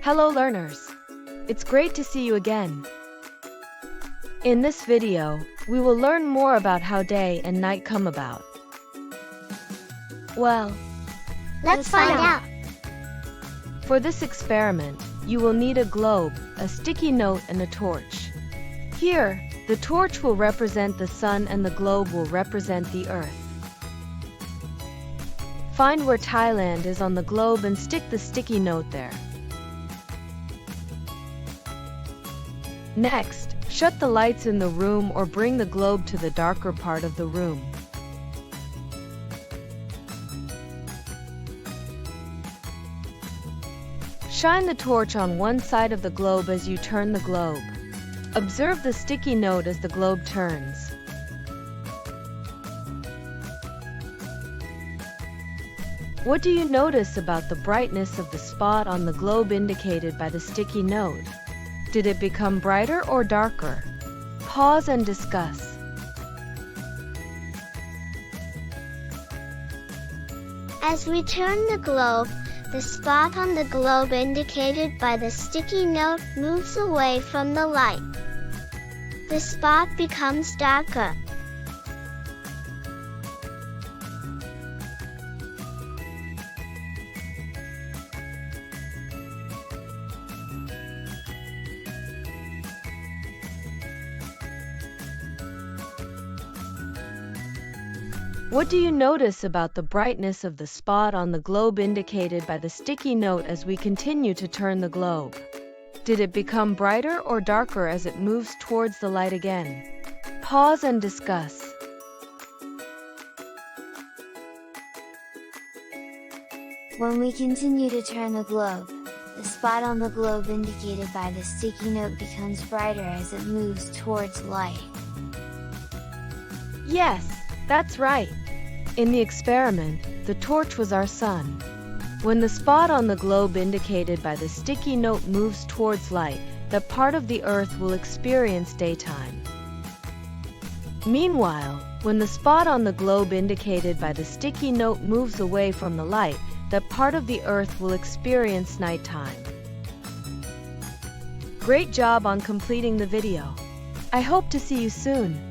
Hello learners! It's great to see you again. In this video, we will learn more about how day and night come about. Well, Let's find out. for this experiment, you will need a globe, a sticky note, and a torch. Here, the torch will represent the sun and the globe will represent the earth. Find where Thailand is on the globe and stick the sticky note there. Next, shut the lights in the room or bring the globe to the darker part of the room. Shine the torch on one side of the globe as you turn the globe. Observe the sticky note as the globe turns. What do you notice about the brightness of the spot on the globe indicated by the sticky note? Did it become brighter or darker? Pause and discuss. As we turn the globe, the spot on the globe indicated by the sticky note moves away from the light. The spot becomes darker. What do you notice about the brightness of the spot on the globe indicated by the sticky note as we continue to turn the globe? Did it become brighter or darker as it moves towards the light again? Pause and discuss. When we continue to turn the globe, the spot on the globe indicated by the sticky note becomes brighter as it moves towards light. Yes, that's right. In the experiment, the torch was our sun. When the spot on the globe indicated by the sticky note moves towards light, that part of the earth will experience daytime. Meanwhile, when the spot on the globe indicated by the sticky note moves away from the light, that part of the earth will experience nighttime. Great job on completing the video. I hope to see you soon.